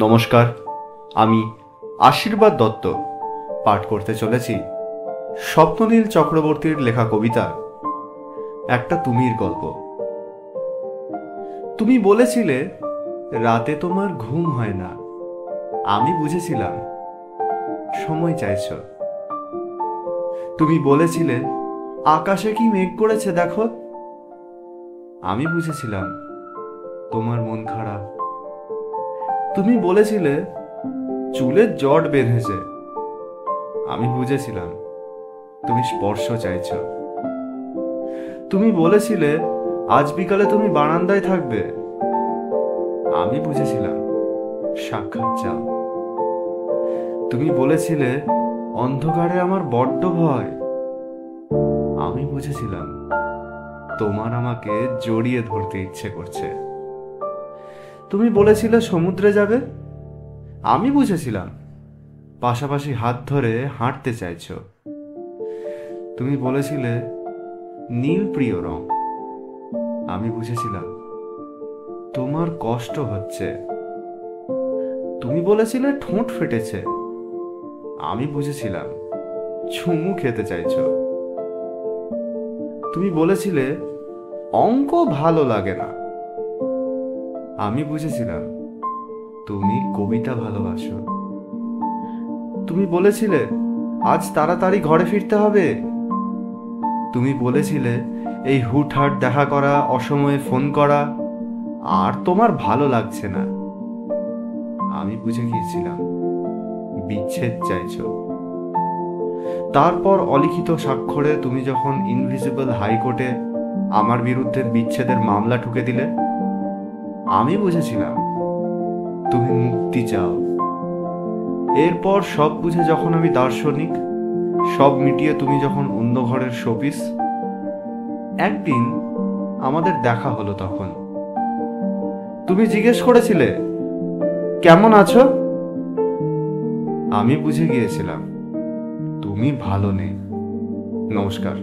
নমস্কার, আমি আশীর্বাদ দত্ত পাঠ করতে চলেছি স্বপ্ননীল চক্রবর্তীর লেখা কবিতা একটা তুমির গল্প। তুমি বলেছিলে রাতে তোমার ঘুম হয় না, আমি বুঝেছিলাম সময় চাইছ। তুমি বলেছিলে আকাশে কি মেঘ করেছে দেখো, আমি বুঝেছিলাম তোমার মন খারাপ। তুমি বলেছিলে চুলের জট বেঁধেছে, আমি বুঝেছিলাম তুমি স্পর্শ চাইছ। তুমি বলেছিলে আজ বিকালে তুমি বারান্দায় থাকবে, আমি বুঝেছিলাম সাক্ষাৎ চাও। তুমি বলেছিলে অন্ধকারে আমার বড্ড ভয়, আমি বুঝেছিলাম তোমার আমাকে জড়িয়ে ধরতে ইচ্ছে করছে। তুমি বলেছিলে সমুদ্রে যাবে, আমি বুঝেছিলাম পাশাপাশি হাত ধরে হাঁটতে চাইছ। তুমি বলেছিলে নীল প্রিয় রং, আমি বুঝেছিলাম তোমার কষ্ট হচ্ছে। তুমি বলেছিলে ঠোঁট ফেটেছে, আমি বুঝেছিলাম চুমু খেতে চাইছ। তুমি বলেছিলে অঙ্ক ভালো লাগে না, আমি বুঝেছিলাম তুমি কবিতা ভালোবাসো। তুমি বলেছিলে আজ তাড়াতাড়ি ঘরে ফিরতে হবে, তুমি বলেছিলে এই হুটহাট দেখা করা, অসময়ে ফোন করা আর তোমার ভালো লাগছে না, আমি বুঝে গিয়েছিলাম বিচ্ছেদ চাইছ। তারপর অলিখিত স্বাক্ষরে তুমি যখন ইনভিজিবল হাইকোর্টে আমার বিরুদ্ধে বিচ্ছেদের মামলা ঠুকে দিলে, আমি বুঝেছিলাম তুমি মুক্তি চাও। এরপর সব বুঝে যখন আমি দার্শনিক, সব মিটিয়ে তুমি যখন অন্য ঘরের শোপিস, একদিন আমাদের দেখা হলো। তখন তুমি জিজ্ঞেস করেছিলে কেমন আছো, আমি বুঝে গিয়েছিলাম তুমি ভালো নেই। নমস্কার।